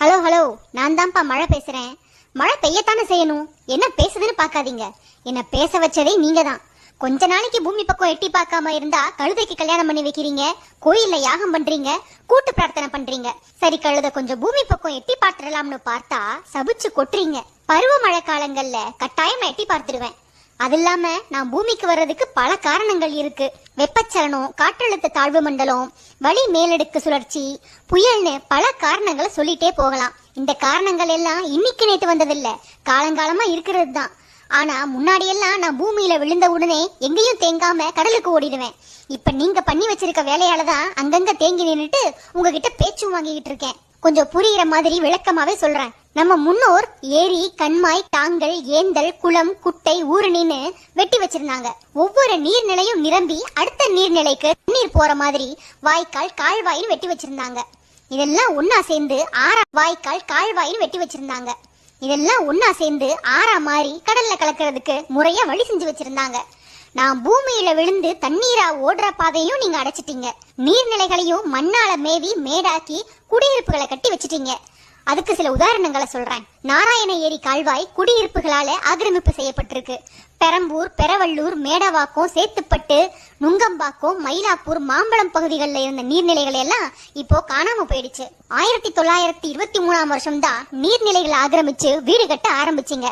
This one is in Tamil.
ஹலோ ஹலோ, நான் தான்ப்பா மழை பேசுறேன். மழை பெய்யத்தானே செய்யணும். என்ன பேசுதுன்னு பார்க்காதீங்க. என்ன பேச வச்சதே நீங்க தான். கொஞ்ச நாளைக்கு பூமி பக்கம் எட்டி பார்க்காம இருந்தா கழுதைக்கு கல்யாணம் பண்ணி வைக்கிறீங்க, கோயில்ல யாகம் பண்றீங்க, கூட்டு பிரார்த்தனை பண்றீங்க. சரி, கழுத கொஞ்சம் பூமி பக்கம் எட்டி பார்த்துடலாம்னு பார்த்தா சபிச்சு கொட்டுறீங்க. பருவமழை காலங்கள்ல கட்டாயமா எட்டி பார்த்துடுவேன். அது இல்லாம நான் பூமிக்கு வர்றதுக்கு பல காரணங்கள் இருக்கு. வெப்பச்சலனம், காற்றழுத்த தாழ்வு மண்டலம், வளி மேலடுக்கு சுழற்சி, புயல்னு பல காரணங்களை சொல்லிட்டே போகலாம். இந்த காரணங்கள் எல்லாம் இன்னைக்கு நேத்து வந்ததில்ல, காலங்காலமா இருக்கிறது தான். ஆனா முன்னாடி எல்லாம் நான் பூமியில விழுந்த உடனே எங்கேயும் தேங்காம கடலுக்கு ஓடிடுவேன். இப்ப நீங்க பண்ணி வச்சிருக்க வேலையாலதான் அங்கங்க தேங்கி நின்னுட்டு உங்ககிட்ட பேச்சும் வாங்கிக்கிட்டு இருக்கேன். கொஞ்சம் புரியுற மாதிரி விளக்கமாவே சொல்றேன். நம்ம முன்னோர் ஏரி, கண்மாய், தாங்கல், ஏந்தல், குளம், குட்டை, ஊருணின்னு வெட்டி வச்சிருந்தாங்க. ஒவ்வொரு நீர்நிலையும் நிரம்பி அடுத்த நீர்நிலைக்கு நீர் போற மாதிரி வாய்க்கால், கால்வாயின்னு வெட்டி வச்சிருந்தாங்க. இதெல்லாம் ஒன்னா சேர்ந்து வாய்க்கால், கால்வாயின்னு வெட்டி வச்சிருந்தாங்க. இதெல்லாம் ஒன்னா சேர்ந்து ஆறா மாறி கடல்ல கலக்கிறதுக்கு முறையா வழி செஞ்சு வச்சிருந்தாங்க. நான் பூமியில விழுந்து தண்ணீரா ஓடுற பாதையும் நீங்க அடைச்சிட்டீங்க. நீர்நிலைகளையும் மண்ணால மேவி மேடாக்கி குடியிருப்புகளை கட்டி வச்சிட்டீங்க. அதுக்கு சில உதாரணங்களை சொல்றேன். நாராயண ஏரி கால்வாய் குடியிருப்புகளால ஆக்கிரமிப்பு செய்யப்பட்டிருக்கு. பெரம்பூர், பெரவள்ளூர், மேடவாக்கம், சேத்துப்பட்டு, நுங்கம்பாக்கம், மயிலாப்பூர், மாம்பழம் பகுதிகளில் இருந்த நீர்நிலைகள் எல்லாம் இப்போ காணாம போயிடுச்சு. 1923 தான் நீர்நிலைகளை ஆக்கிரமிச்சு வீடு கட்ட ஆரம்பிச்சிங்க.